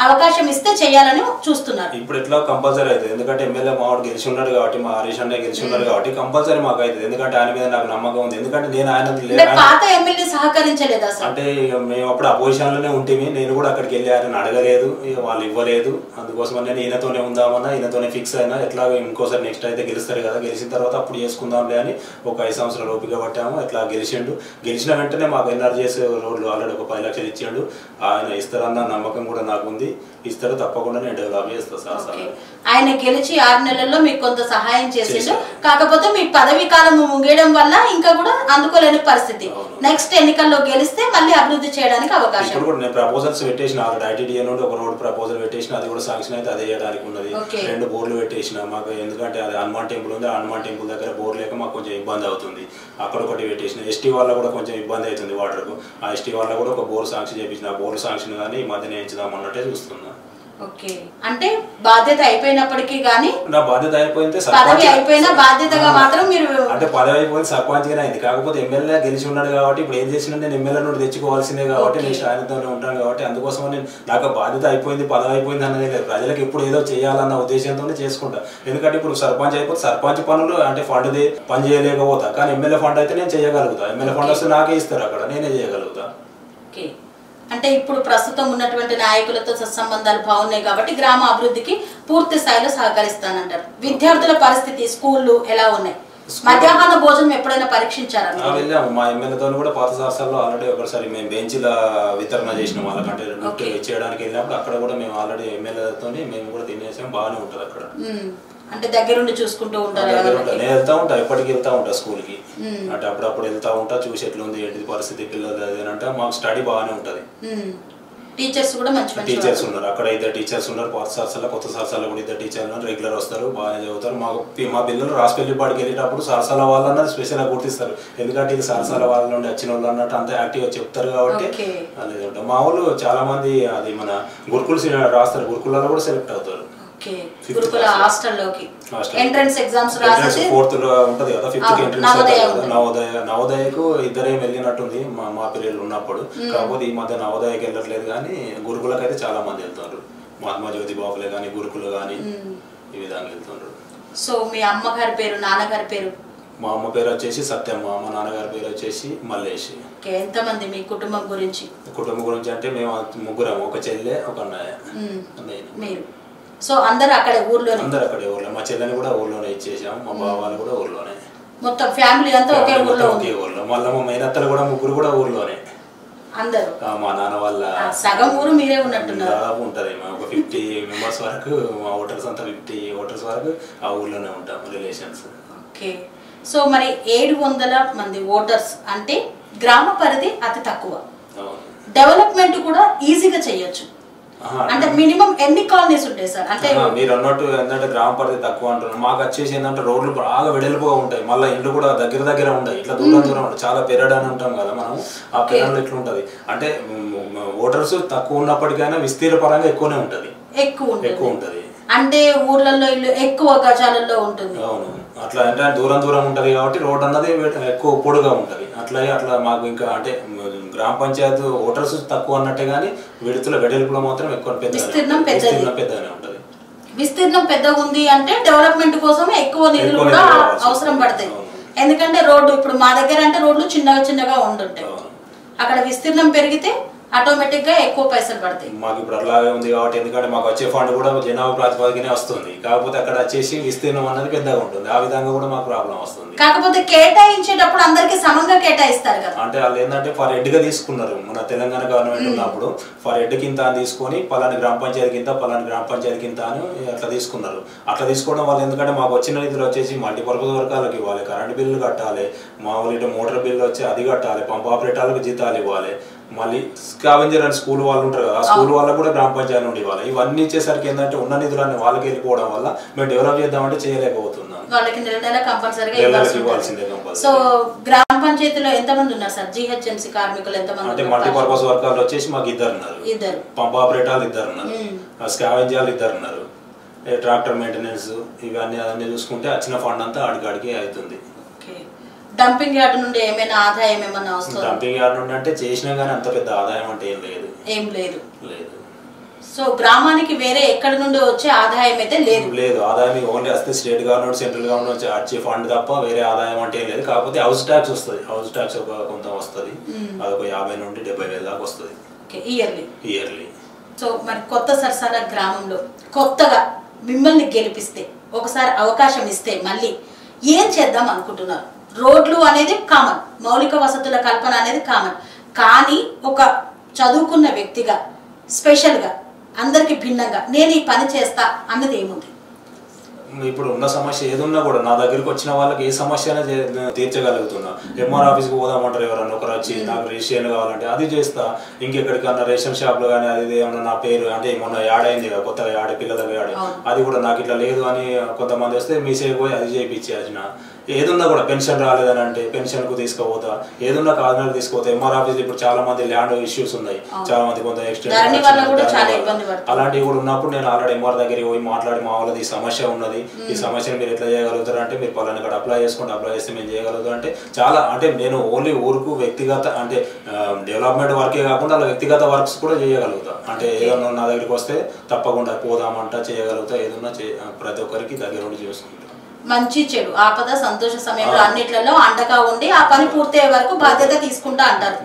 అవకాశం ఇస్తే చేయాలని చూస్తున్నారు. ఇప్పుడు ఎట్లా కంపల్సరీ అవుతుంది, ఎందుకంటే ఎమ్మెల్యే మావాడు గెలిచి ఉన్నాడు కాబట్టి, మా హరీష్ అన్న గెలిచి ఉన్నాడు కాబట్టి కంపల్సరీ మాకు అవుతుంది, ఎందుకంటే ఆయన మీద నాకు నమ్మకం ఉంది. ఎందుకంటే నేను ఆయన పాత ఎమ్మెల్యే సహకరించలేదు అంటే మేము అప్పుడు అపోజిషన్ లోనే ఉంటేమి, నేను కూడా అక్కడికి వెళ్ళి ఆయన అడగలేదు, వాళ్ళు ఇవ్వలేదు. అందుకోసం నేను ఈయనతోనే ఉందామన్నా, ఈయనతోనే ఫిక్స్ అయినా, ఎట్లా ఇంకోసారి నెక్స్ట్ అయితే గెలుస్తారు కదా, గెలిచిన తర్వాత అప్పుడు చేసుకుందాంలే అని ఒక 5 సంవత్సరాలు ఓపిక పట్టాము. ఎట్లా గెలిచిన వెంటనే మాకు ఎన్ఆర్జీఎస్ రోడ్లు ఆల్రెడీ ఒక 10 లక్షలు ఇచ్చాడు, ఆయన ఇస్తారన్న నమ్మకం కూడా నాకు ఉంది, ఇస్తారు తప్పకుండా నేను డెవలప్ చేస్తాను. ఆయన గెలిచి 6 నెలల్లో మీకు కొంత సహాయం చేసిండు, కాకపోతే మీ పదవీ కాలం ముగియడం వల్ల ఇంకా కూడా అందుకోలేని పరిస్థితి. నెక్స్ట్ ఎన్నికల్లో గెలిస్తే మళ్ళీ అభివృద్ధి చేయడానికి అవకాశం. ఇప్పుడు కూడా నేను ప్రపోజల్స్ పెట్టేసిన, ఆల్రెడీ ఐటీడీఏ నుండి ఒక రోడ్ ప్రపోజల్ పెట్టేసిన, అది కూడా శాంక్షన్ అయితే అదే చేయడానికి ఉన్నది. 2 బోర్లు పెట్టేసిన మాకు, ఎందుకంటే అది హనుమాన్ టెంపుల్ ఉంది, హనుమాన్ టెంపుల్ దగ్గర బోర్ లేక మాకు కొంచెం ఇబ్బంది అవుతుంది, అక్కడ ఒకటి పెట్టేసిన. ఎస్టీ వాళ్ళ కూడా కొంచెం ఇబ్బంది అవుతుంది వాటర్కు, ఆ ఎస్టీ వాళ్ళ కూడా ఒక బోర్ శాంక్షన్ చేయించిన, ఆ బోర్ శాంక్షన్ కానీ ఈ మధ్యనే ఇచ్చుదామన్నట్టే చూస్తున్నా. ఓకే, అంటే బాధ్యత అయిపోయినప్పటికీ గానీ, నా బాధ్యత అయిపోయింది, పదవి అయిపోయినా బాధ్యతగా మాత్రం మీరు అంటే పదవి అయిపోయింది, సర్పంచ్ గానే అయింది. కాకపోతే ఎమ్మెల్యే గెలిచి ఉన్నాడు కాబట్టి ఇప్పుడు ఏం చేసినా నేను ఎమ్మెల్యే నుండి తెచ్చుకోవాల్సిందే కాబట్టి, నేను ఆయనతోనే ఉంటాను కాబట్టి, అందుకోసం నేను నాకు బాధ్యత అయిపోయింది, పదవి అయిపోయింది అన్నది లేదు. ప్రజలకు ఇప్పుడు ఏదో చేయాలన్న ఉద్దేశంతోనే చేసుకుంటా. ఎందుకంటే ఇప్పుడు సర్పంచ్ అయిపోతే సర్పంచ్ పనులు అంటే ఫండ్ పని చేయలేకపోతా, కానీ ఎమ్మెల్యే ఫండ్ అయితే నేను చేయగలుగుతా. ఎమ్మెల్యే ఫండ్ వస్తే నాకే ఇస్తారు, అక్కడ నేనే చేయగలుగుతా. అంటే ఇప్పుడు ప్రస్తుతం ఉన్నటువంటి నాయకులతో సత్సంబంధాలు బాగున్నాయి కాబట్టి గ్రామ అభివృద్ధికి పూర్తి స్థాయిలో సహకరిస్తానంటారు. విద్యార్థుల పరిస్థితి, స్కూళ్ళు ఎలా ఉన్నాయి? మధ్యాహ్న భోజనం ఎప్పుడైనా పరీక్షించారా? వెళ్ళాము, మా ఎమ్మెల్యేతో కూడా పాత సంవత్సరాల్లో ఆల్రెడీ ఒకసారి మేము బెంచ్ల వితరణ చేసిన వాళ్ళకంటే చేయడానికి వెళ్ళినప్పుడు అక్కడ కూడా మేము ఆల్రెడీ ఎమ్మెల్యేతో మేము కూడా తినేసాం, బాగానే ఉంటుంది అక్కడ. అంటే దగ్గరుండి చూసుకుంటూ ఉంటారు? నేను వెళ్తా ఉంటా, ఎప్పటికి వెళ్తా ఉంటా స్కూల్కి, అంటే అప్పుడప్పుడు వెళ్తా ఉంటా, చూసి ఎట్లుంది ఏంటి పరిస్థితి పిల్లలు అంటే మాకు స్టడీ బాగానే ఉంటది. టీచర్స్ కూడా మంచి టీచర్స్ ఉన్నారు, అక్కడ 2 టీచర్స్ ఉన్నారు, పాత సంవత్సరాలు కొత్త సంవత్సరాలు కూడా 2 టీచర్లు ఉన్నారు, రెగ్యులర్ వస్తారు, బాగానే చదువుతారు. మా పిల్లలు రాసిపల్లి పాటికి వెళ్ళేటప్పుడు సరసాల వాళ్ళు అన్నది స్పెషల్గా గుర్తిస్తారు, ఎందుకంటే ఇది సరసాల వాళ్ళ నుండి వచ్చిన వాళ్ళు అన్నట్టు అంత యాక్టివ్గా చెప్తారు కాబట్టి. అనేది ఉంటారు మా వాళ్ళు చాలా మంది, అది మన గురుకులు రాస్తారు, గురుకులలో కూడా సెలెక్ట్ అవుతారు. గురుకుల హాస్టల్లోకి ఎంట్రన్స్ ఎగ్జామ్స్ రాసేసి 4th లో ఉంటది కదా, 5th కి ఎంట్రన్స్. నవోదయకు ఇద్దరేం వెళ్ళినట్టుంది మా పిల్లలు ఉన్నప్పుడు, కాకపోతే ఈ మధ్య నవోదయకి వెళ్ళట్లేదు, కానీ గురుకులకు అయితే చాలా మంది వెళ్తున్నారు. మహాత్మా జ్యోతి బాపులే కానీ గురుకులు కానీ ఈ విధంగా వెళ్తున్నారు. సో మీ అమ్మగారి పేరు, నాన్నగారి పేరు? మా అమ్మ పేరు వచ్చేసి సత్యమ్మ, మా నాన్నగారి పేరు వచ్చేసి మల్లేష్. ఎంతమంది మీ కుటుంబం గురించి? కుటుంబం గురించి అంటే మేము 3, ఒక చెల్లె, ఒక అన్నయ్య. మీరు సో అందరూ అక్కడే ఊర్లోనే? అందరూ అక్కడే ఊర్లో. మా చెల్లెని కూడా ఊర్లోనే ఇచ్చేసాము, మా బావాలు కూడా ఊర్లోనే, మొత్తం ఫ్యామిలీ అంతా ఒకే ఊర్లో. మళ్ళీ మా మేనత్తలు కూడా 3 కూడా ఊర్లోనే. అందరూ మా నాన్న వాళ్ళ సగం ఊరు మీరే ఉన్నట్టున్నారు. దాదాపు ఉంటది, ఒక 50 మెంబర్స్ వరకు, మా ఓటర్స్ అంతా 50 ఓటర్స్ వరకు ఆ ఊర్లోనే ఉంటాం, రిలేషన్స్. ఓకే, సో మరి 700 మంది ఓటర్స్ అంటే గ్రామ పరిధి అతి తక్కువ, డెవలప్మెంట్ కూడా ఈజీగా చేయొచ్చు. అంటే మినిమం ఎన్ని కాలనీస్ ఉంటాయి సార్? అంటే మీరు అన్నట్టు ఏంటంటే గ్రామ పరిధి తక్కువ అంటున్నారు, మాకు వచ్చేసి ఏంటంటే రోడ్లు బాగా వెడల్పుగా ఉంటాయి, మళ్ళీ ఇండ్లు కూడా దగ్గర ఉంటాయి, ఇట్లా దూరం ఉంటాయి. చాలా పెరడని ఉంటాం కదా మనం, ఆ పెరడు ఎట్లా ఉంటది అంటే ఓటర్స్ తక్కువ ఉన్నప్పటికైనా విస్తీర్ణ పరంగా ఎక్కువనే ఉంటది, ఎక్కువ ఉంటది. అంటే ఊర్లలో ఇల్లు ఎక్కువ గజాలలో ఉంటుంది. అవును, అట్లా అంటే దూరం దూరం ఉంటది కాబట్టి రోడ్ అన్నది ఎక్కువ పొడుగా ఉంటది. అట్లా మాకు ఇంకా అంటే గ్రామ పంచాయతీ ఓటర్స్ తక్కువ అన్నట్టే గానీ వెడల్పులో మాత్రం ఎక్కువ పెద్దగానే ఉంటది. విస్తీర్ణం పెద్దగా ఉంది అంటే డెవలప్మెంట్ కోసం ఎక్కువ నిధులు కూడా అవసరం పడతాయి. ఎందుకంటే రోడ్డు ఇప్పుడు మా దగ్గర అంటే రోడ్లు చిన్నగా ఉండుంటాయి, అక్కడ విస్తీర్ణం పెరిగితే ఆటోమేటిక్ గా ఎక్కువ పైసలు పడతాయి. మాకు ఇప్పుడు అట్లాగే ఉంది కాబట్టి ఎందుకంటే మాకు వచ్చే ఫండ్ కూడా జనాభా ప్రాతిపదికనే వస్తుంది, కాకపోతే అక్కడ వచ్చేసి విస్తీర్ణం అన్నది పెద్దగా ఉంటుంది, ఆ విధంగా కూడా మాకు ప్రాబ్లం వస్తుంది. కాకపోతే కేటాయించేటప్పుడు అందరికి సమంగా కేటాయిస్తారు కదా. అంటే వాళ్ళు ఏంటంటే ఫర్ హెడ్ గా తీసుకున్నారు, మన తెలంగాణ గవర్నమెంట్ ఉన్నప్పుడు ఫర్ హెడ్ కింద అని తీసుకొని పలాని గ్రామ పంచాయతీ కింద అని అట్లా తీసుకున్నారు. అట్లా తీసుకోవడం వల్ల ఎందుకంటే మాకు వచ్చిన నిధులు వచ్చేసి మల్టీపర్పస్ వర్గాలకు ఇవ్వాలి, కరెంట్ బిల్లు కట్టాలి, మామూలు మోటార్ బిల్లు వచ్చి అది కట్టాలి, పంప్ ఆపరేటర్లకు జీతాలు ఇవ్వాలి, మళ్ళీ స్కావెంజర్ అని స్కూల్ వాళ్ళు ఉంటారు కదా, ఆ స్కూల్ వాళ్ళకు కూడా గ్రామ పంచాయతీ నుండి ఇవ్వాలి. ఇవన్నీ ఇచ్చేసరికి ఏంటంటే ఉన్న నిధులన్నీ వాళ్ళకి వెళ్ళిపోవడం వల్ల మేము డెవలప్ చేద్దామంటే చేయలేకపోతున్నాం. వాళ్ళకి నెల కంపల్సరీగా. సో గ్రామ పంచాయతీలో ఎంతమంది ఉన్నారు సార్? జిహెచ్ఎంసీ కార్మికులు ఎంతమంది? అంటే మల్టీపర్పస్ వర్కర్లు వచ్చేసి మాకు ఇద్దరు ఉన్నారు, పంప్ ఆపరేటర్లు ఇద్దరు ఉన్నారు, స్కావెంజర్లు ఇద్దరు ఉన్నారు, ట్రాక్టర్ మెయింటెనెన్స్ ఇవన్నీ చూసుకుంటే వచ్చిన ఫండ్ అంతా ఆడికాడికి అవుతుంది. డంపింగ్ యార్డ్ నుండి ఏమైనా ఆదాయం ఏమైనా వస్తుంది? డంపింగ్ యార్డ్ నుండి అంటే చేసినా గానీ అంత పెద్ద ఆదాయం అంటే ఏం లేదు. సో గ్రామానికి వేరే ఎక్కడి నుండి వచ్చే ఆదాయం అయితే లేదు. ఆదాయం ఓన్లీ వస్తే స్టేట్ గవర్నమెంట్ సెంట్రల్ గవర్నమెంట్ వచ్చే ఫండ్ తప్ప వేరే ఆదాయం అంటే ఏం లేదు. కాకపోతే హౌస్ ట్యాక్స్ వస్తుంది, హౌస్ ట్యాక్స్ కొంత వస్తుంది, అదొక 50 నుండి 70,000 దాకా వస్తుంది ఇయర్లీ. సో మరి కొత్త సరసాల గ్రామంలో కొత్తగా మిమ్మల్ని గెలిపిస్తే, ఒకసారి అవకాశం ఇస్తే మళ్ళీ ఏం చేద్దాం అనుకుంటున్నారు? రోడ్లు అనేది కామన్, మౌలిక వసతుల కల్పన అనేది కామన్, కానీ ఒక చదువుకున్న వ్యక్తిగా స్పెషల్గా అందరికి భిన్నంగా నేను ఈ పని చేస్తా అన్నది ఏముంది? ఇప్పుడు ఉన్న సమస్య ఏదున్నా కూడా నా దగ్గరికి వచ్చిన వాళ్ళకి ఏ సమస్య తీర్చగలుగుతున్నా. ఎంఆర్ ఆఫీస్కి పోదామంటారు ఎవరన్నా ఒకరు వచ్చి, నాకు రిజిస్ట్రేషన్ కావాలంటే అది చేస్తా. ఇంకెక్కడికన్నా రేషన్ షాప్లో కానీ అది ఏమన్నా నా పేరు అంటే మొన్న యాడ్ అయింది కదా, కొత్తగా యాడ్ పిల్లలకు యాడ్, అది కూడా నాకు ఇట్లా లేదు అని కొంతమంది వస్తే మీ సేపు పోయి అది చేయించేసిన. ఏదున్నా కూడా పెన్షన్ రాలేదని అంటే పెన్షన్కు తీసుకుపోతా, ఏదున్నా కారణాలు తీసుకుపోతా. ఎంఆర్ ఆఫీస్ ఇప్పుడు చాలా మంది ల్యాండ్ ఇష్యూస్ ఉన్నాయి, చాలా మంది కొంత ఎక్స్టెండ్ అలాంటివి కూడా ఉన్నప్పుడు నేను ఆల్రెడీ ఎంఆర్ దగ్గరికి పోయి మాట్లాడి మా వాళ్ళది ఈ సమస్య ఉన్నది, ఈ సమస్యను మీరు ఎట్లా చేయగలుగుతారు అంటే మీరు పలానా ఇక్కడ అప్లై చేస్తే మేము చేయగలుగుతాం అంటే చాలా అంటే నేను ఓన్లీ ఊరుకు వ్యక్తిగత అంటే డెవలప్మెంట్ వర్కే కాకుండా అలా వ్యక్తిగత వర్క్స్ కూడా చేయగలుగుతా. అంటే ఏదన్నా నా దగ్గరికి వస్తే తప్పకుండా పోదామంటా చేయగలుగుతా, ఏదన్నా ప్రతి ఒక్కరికి దగ్గర ఉండి చూసుకుంటా. మంచి చెడు ఆపద సంతోష సమయంలో అన్నిట్లలో అండగా ఉండి ఆ పని పూర్తయ్యే వరకు బాధ్యత తీసుకుంటా అంటారు.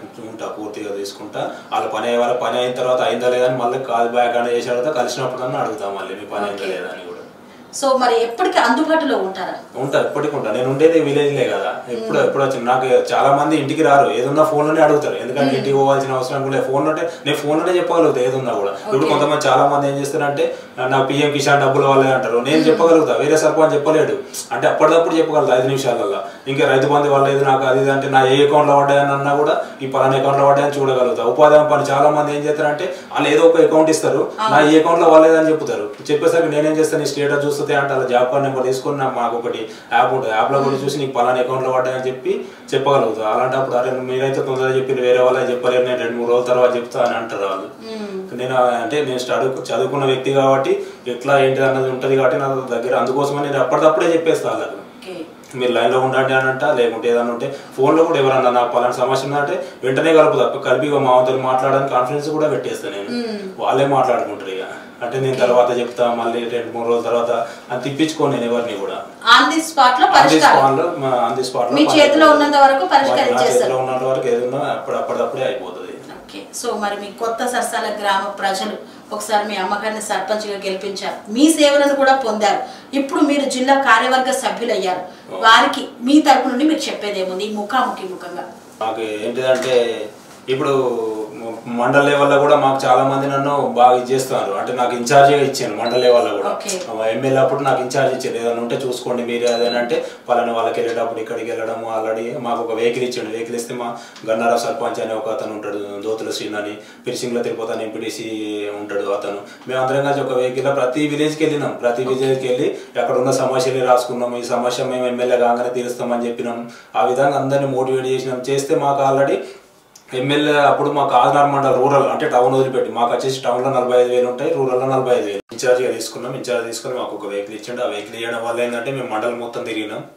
పూర్తిగా తీసుకుంటా, వాళ్ళ పని అయ్యే వరకు పని అయిన తర్వాత అయిందా లేదని మళ్ళీ కాల్ బ్యాక్ అని చేసిన తర్వాత కలిసినప్పుడు అడుగుతాం మళ్ళీ మీ పని అయిందా లేదా అని కూడా. సో మరి ఎప్పటికీ అందుబాటులో ఉంటారా? ఎప్పటికి ఉంటా. నేను ఉండేది విలేజ్లే కదా, ఎప్పుడు వచ్చింది. నాకు చాలా మంది ఇంటికి రారు, ఏదున్నా ఫోన్లోనే అడుగుతారు, ఎందుకంటే ఇంటికి పోవాల్సిన అవసరం కూడా ఫోన్ ఉంటే నేను ఫోన్లోనే చెప్పగలుగుతా ఏదున్నా కూడా. ఇప్పుడు కొంతమంది చాలా మంది ఏం చేస్తారంటే నాకు పిఎం కిసాన్ డబ్బులు వాళ్ళే అంటారు, నేను చెప్పగలుగుతా, వేరే సర్పంచ్ చెప్పలేడు. అంటే అప్పటికప్పుడు చెప్పగలుగుతా 5 నిమిషాలలో. ఇంకా రైతు బంధు వాళ్ళేది నాకు అది అంటే నా ఏ అకౌంట్లో పడ్డాయని అన్నా కూడా ఈ పలానా అకౌంట్లో పడ్డాయని చూడగలుగుతా. ఉపాధి పని చాలా మంది ఏం చేస్తారంటే వాళ్ళు ఏదో ఒక అకౌంట్ ఇస్తారు, నా ఈ అకౌంట్లో వాళ్ళేదని చెప్తారు. చెప్పేసరికి నేనేం చేస్తాను, ఈ స్టేటస్ చూస్తే అంటే అలా జాబ్ కార్డ్ నెంబర్ తీసుకొని మాకు ఒకటి యాప్ ఉంటుంది, యాప్లో కూడా చూసి నీకు పలానా అకౌంట్లో పడ్డాయని చెప్పి చెప్పగలుగుతా. అలాంటప్పుడు అరే మీరైతే తొందరగా చెప్పి వేరే వాళ్ళే చెప్పలేరు, నేను 2-3 రోజుల తర్వాత చెప్తా అని అంటారు వాళ్ళు. నేను చదువుకున్న వ్యక్తి కాబట్టి ఎట్లా ఏంటి అన్నది ఉంటుంది కాబట్టి నా దగ్గర, అందుకోసమని నేను అప్పటికప్పుడే చెప్పేస్తా వాళ్ళకు, మీరు లైన్లో ఉండండి అని అంట. లేకుంటే ఏదన్నా ఉంటే ఫోన్లో కూడా ఎవరన్నా నాకు పలానా సమస్య ఉందంటే వెంటనే కలిపి మా మామతో మాట్లాడడానికి కాన్ఫరెన్స్ కూడా పెట్టేస్తాను నేను, వాళ్ళే మాట్లాడుకుంటారు. ఇక అంటే నేను తర్వాత చెప్తా మళ్ళీ 2-3 రోజుల తర్వాత అని తిప్పించుకోను నేను ఎవరిని కూడా. ఆన్ ది స్పాట్ లో మీ చేతిలో ఉన్నంత వరకు ఏదన్నా అప్పటికప్పుడే అయిపోతుంది. సో మరి మీ కొత్త సరసాల గ్రామ ప్రజలు ఒకసారి మీ అమ్మగారిని సర్పంచ్గా గెలిపించారు, మీ సేవలను కూడా పొందారు, ఇప్పుడు మీరు జిల్లా కార్యవర్గ సభ్యులయ్యారు. వారికి మీ తరపు నుండి మీరు చెప్పేది ఏముంది ముఖంగా? నాకు ఏంటిదంటే ఇప్పుడు మండల లెవెల్లో కూడా మాకు చాలా మంది నన్ను బాగా ఇచ్చేస్తున్నారు. అంటే నాకు ఇన్ఛార్జిగా ఇచ్చాను మండల లెవెల్లో కూడా. ఎమ్మెల్యే అప్పుడు నాకు ఇన్ఛార్జ్ ఇచ్చారు, ఏదైనా ఉంటే చూసుకోండి మీరు అదేనంటే పలానా వాళ్ళకి వెళ్ళేటప్పుడు ఇక్కడికి వెళ్ళడం. ఆల్రెడీ మాకు ఒక వెహికల్ ఇచ్చాడు, వెహికల్ ఇస్తే మా గన్నారావు సర్పంచ్ అనే ఒక అతను ఉంటాడు, దోతుల శ్రీన్ అని, పిరిసింగ్లో తిరుపతి అని ఎంపీటీసీ ఉంటాడు అతను. మేము అందరం కలిసి ఒక వెహికల్లో ప్రతి విలేజ్కి వెళ్ళినాం, ప్రతి విలేజ్కి వెళ్ళి అక్కడ ఉన్న సమస్యని రాసుకున్నాం, ఈ సమస్య మేము ఎమ్మెల్యే కాగానే తీరుస్తామని చెప్పినాం. ఆ విధంగా అందరినీ మోటివేట్ చేసినాం. చేస్తే మాకు ఆల్రెడీ ఎమ్మెల్యే అప్పుడు మా కాకినాడ మండలం రూరల్ అంటే టౌన్ వదిలిపెట్టి మాకు వచ్చేసి టౌన్లో 45,000 ఉంటాయి, రూరల్లో 45,000. ఇన్ఛార్జ్గా తీసుకున్నాం. ఇన్ఛార్జ్ తీసుకుని మాకు ఒక వెహికల్ ఇచ్చిండు. ఆ వెహికల్ ఇవ్వడం వల్ల ఏంటంటే మేము మండలం మొత్తం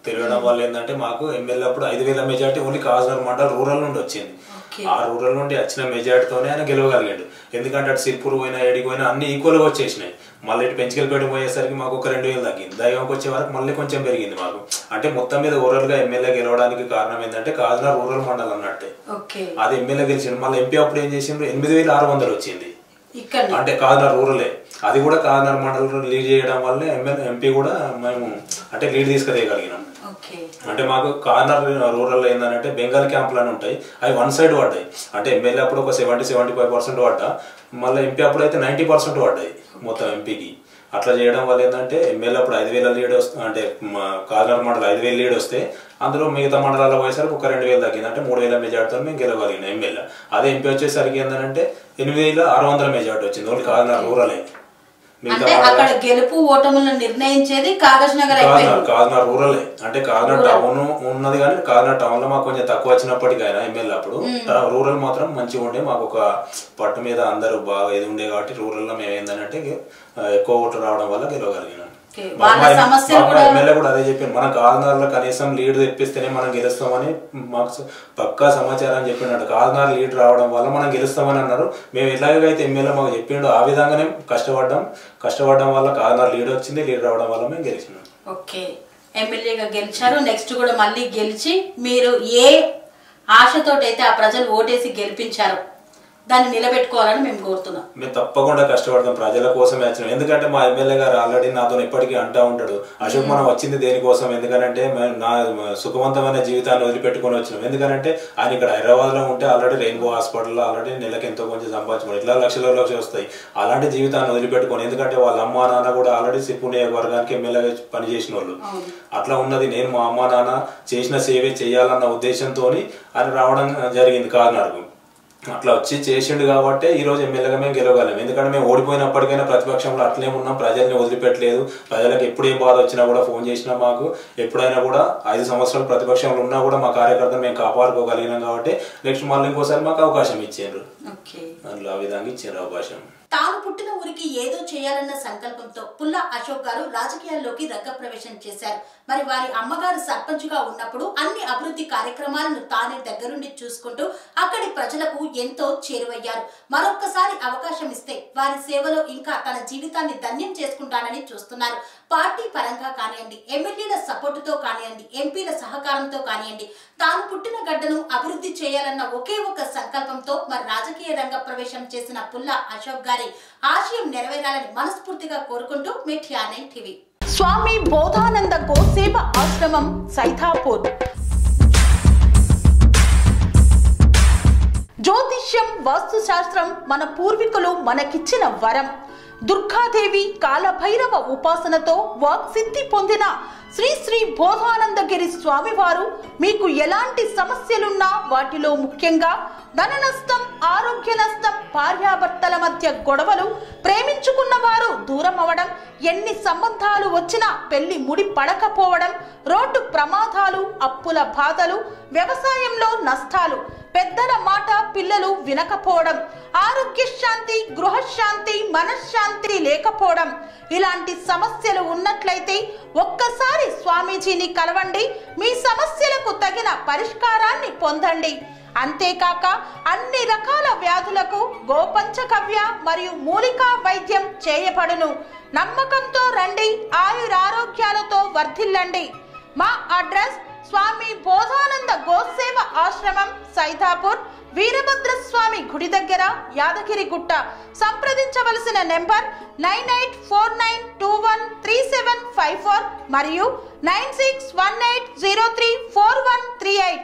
తిరగడం వల్ల ఏంటంటే మాకు ఎమ్మెల్యే అప్పుడు 5,000 మెజార్టీ ఓన్లీ కాకినాడ మండలం రూరల్ నుండి వచ్చింది. ఆ రూరల్ నుండి వచ్చిన మెజార్టీతోనే ఆయన గెలవగలిగాడు. ఎందుకంటే అటు సిర్పూర్ పోయినా ఏడికి పోయినా అన్ని ఈక్వల్గా వచ్చేసినాయి. మళ్ళీ ఇటు పెంచుకెళ్ళిపేట పోయేసరికి మాకు ఒక 2,000 తగ్గింది. దైవంకి వచ్చే వరకు మళ్ళీ కొంచెం పెరిగింది మాకు. అంటే మొత్తం మీద ఓవరాల్గా ఎమ్మెల్యే గెలవడానికి కారణం ఏంటంటే కాకినాడ రూరల్ మండలం అన్నట్టే. అది ఎమ్మెల్యే గెలిచిండు. మళ్ళీ ఎంపీ అప్పుడు ఏం చేసిండ్రు 8,600 వచ్చింది. అంటే కాకినాడ రూరలే, అది కూడా కాకినాడ మండలంలో లీడ్ చేయడం వల్లే ఎంపీ కూడా మేము అంటే లీడ్ తీసుకురాగలిగినాం. అంటే మాకు కాకినాడ రూరల్ ఏంటంటే బెంగాల్ క్యాంపులు అని ఉంటాయి, అవి వన్ సైడ్ పడ్డాయి. అంటే ఎమ్మెల్యే అప్పుడు ఒక 70-75% పడ్డా, మళ్ళీ ఎంపీ అప్పుడు అయితే 90% పడ్డాయి మొత్తం ఎంపీకి. అట్లా చేయడం వల్ల ఏంటంటే ఎమ్మెల్యే అప్పుడు 5,000 లీడ్ వస్తే, అంటే కాకినాడ మండలం 5,000 లీడ్ వస్తే అందులో మిగతా మండలాల్లో పోయేసరికి ఒక 2,000 తగ్గింది. అంటే 3,000 మెజార్టీతో మేము గెలవగలిగిన ఎమ్మెల్యే. అదే ఎంపీ వచ్చేసరికి ఏంటంటే 8,600 మెజార్టీ వచ్చింది ఓన్లీ కాకినాడ రూరల్. గెలుపు ఓటములను నిర్ణయించేది కాకినాడ రూరలే. అంటే కాకినాడ టౌన్ ఉన్నది కానీ కాకినాడ టౌన్ లో మాకు కొంచెం తక్కువ వచ్చినప్పటికీ ఆయన ఎమ్మెల్యే అప్పుడు రూరల్ మాత్రం మంచిగా ఉండే. మాకు ఒక పట్టు మీద అందరూ బాగా ఇది ఉండే కాబట్టి రూరల్ లో మేము ఏంటంటే ఎక్కువ ఓట్లు రావడం వల్ల గెలవగలిగినాం. ఎమ్మెల్యే కూడా అదే చెప్పాను, మన కాకినాడలో కనీసం లీడ్ తెప్పిస్తేనే మనం గెలుస్తామని మాకు పక్కా సమాచారం చెప్పినట్టు. కాకినాడ లీడ్ రావడం వల్ల మనం గెలుస్తామని అన్నారు. మేము ఎలాగైతే ఎమ్మెల్యే మాకు చెప్పిండో ఆ విధంగానే కష్టపడడం వల్ల కాకినాడ లీడ్ వచ్చింది. లీడ్ రావడం వల్ల మేము గెలిచినాం. ఓకే, ఎమ్మెల్యేగా గెలిచారు. నెక్స్ట్ కూడా మళ్ళీ గెలిచి మీరు ఏ ఆశతోటైతే ఆ ప్రజలు ఓటేసి గెలిపించారు దాన్ని నిలబెట్టుకోవాలని మేము కోరుతున్నాం. మేము తప్పకుండా కష్టపడతాం, ప్రజల కోసమే వచ్చినాం. ఎందుకంటే మా ఎమ్మెల్యే గారు ఆల్రెడీ నాతో ఎప్పటికీ అంటూ ఉంటాడు, అశోక్ మనం వచ్చింది దేనికోసం, ఎందుకంటే నా సుఖవంతమైన జీవితాన్ని వదిలిపెట్టుకొని వచ్చినాం. ఎందుకంటే ఆయన ఇక్కడ హైదరాబాద్ లో ఉంటే ఆల్రెడీ రెయిన్బో హాస్పిటల్లో ఆల్రెడీ నెలకి ఎంతో కొంచెం సంపాదించుకోండి, ఇట్లా లక్షలు వస్తాయి. అలాంటి జీవితాన్ని వదిలిపెట్టుకొని, ఎందుకంటే వాళ్ళ అమ్మ నాన్న కూడా ఆల్రెడీ సిర్పూర్ నియోజకవర్గానికి ఎమ్మెల్యేగా పనిచేసిన వాళ్ళు. అట్లా ఉన్నది నేను మా అమ్మ నాన్న చేసిన సేవే చేయాలన్న ఉద్దేశంతో ఆయన రావడం జరిగింది కాకినాడకు. అట్లా వచ్చి చేసిండు కాబట్టి ఈ రోజు ఎమ్మెల్యేగా మేము గెలవగలం. ఎందుకంటే మేము ఓడిపోయినప్పటికైనా ప్రతిపక్షంలో అట్లే ఉన్నాం, ప్రజల్ని వదిలిపెట్టలేదు. ప్రజలకు ఎప్పుడు ఏ బాధ వచ్చినా కూడా ఫోన్ చేసినా మాకు ఎప్పుడైనా కూడా 5 సంవత్సరాలు ప్రతిపక్షంలో ఉన్నా కూడా మా కార్యకర్తలు మేము కాపాడుకోగలిగినాం. కాబట్టి నెక్స్ట్ మళ్ళీ ఇంకోసారి మాకు అవకాశం ఇచ్చారు. అట్లా ఆ విధంగా ఇచ్చారు అవకాశం. తాను పుట్టిన ఊరికి ఏదో చేయాలన్న సంకల్పంతో పుల్ల అశోక్ గారు రాజకీయాల్లోకి రంగప్రవేశం చేశారు. మరి వారి అమ్మగారు సర్పంచ్ గా ఉన్నప్పుడు అన్ని అభివృద్ధి కార్యక్రమాలను తానే దగ్గరుండి చూసుకుంటూ అక్కడి ప్రజలకు ఎంతో చేరువయ్యారు. మరొక్కసారి అవకాశం ఇస్తే వారి సేవలో ఇంకా తన జీవితాన్ని ధన్యం చేసుకుంటానని చూస్తున్నారు. పార్టీ పరంగా కానివ్వండి, ఎమ్మెల్యేల సపోర్టుతో కానివ్వండి, ఎంపీల సహకారంతో కానివ్వండి, తాను పుట్టిన గడ్డను అభివృద్ధి చేయాలన్న ఒకే ఒక సంకల్పంతో మరి రాజకీయ రంగ ప్రవేశం చేసిన పుల్ల అశోక్ గారి ఆశయం నెరవేరాలని మనస్ఫూర్తిగా కోరుకుంటూ మెట్యానై టీవీ. స్వామి బోధానంద గోసేవ ఆశ్రమం సైథాపూర్. జ్యోతిష్యం, వాస్తుశాస్త్రం మన పూర్వీకులు మనకిచ్చిన వరం. దుర్గాదేవి, కాలభైరవ ఉపాసనతో వాక్సిద్ధి పొందిన శ్రీ శ్రీ బోధానందగిరి స్వామివారు మీకు ఎలాంటి సమస్యలున్నా, వాటిలో ముఖ్యంగా ధన నష్టం, ఆరోగ్య నష్టం, భార్యాభర్తల మధ్య గొడవలు, ప్రేమించుకున్న వారు దూరం అవడం, ఎన్ని సంబంధాలు వచ్చినా పెళ్లి ముడి పడకపోవడం, రోడ్డు ప్రమాదాలు, అప్పుల బాధలు, వ్యవసాయంలో నష్టాలు, పెద్దల మాట పిల్లలు వినకపోవడం, ఆరోగ్య శాంతి, గృహశాంతి, మనశ్శాంతి లేకపోవడం, ఇలాంటి సమస్యలు ఉన్నట్లయితే ఒక్కసారి స్వామీజీని కలవండి. మీ సమస్యలకు తగిన పరిష్కారాన్ని పొందండి. అంతేకాక అన్ని రకాల వ్యాధులకు గోపంచకవ్య మరియు మూలికా వైద్యం చేయబడును. నమ్మకంతో రండి, ఆయురారోగ్యాలతో వర్ధిల్లండి. మా అడ్రస్ స్వామి బోధానంద గోసేవ ఆశ్రమం, సైథాపూర్, వీరభద్రస్వామి గుడి దగ్గర, యాదగిరిగుట్ట. సంప్రదించవలసిన నెంబర్ 9849213754 మరియు 9618034138.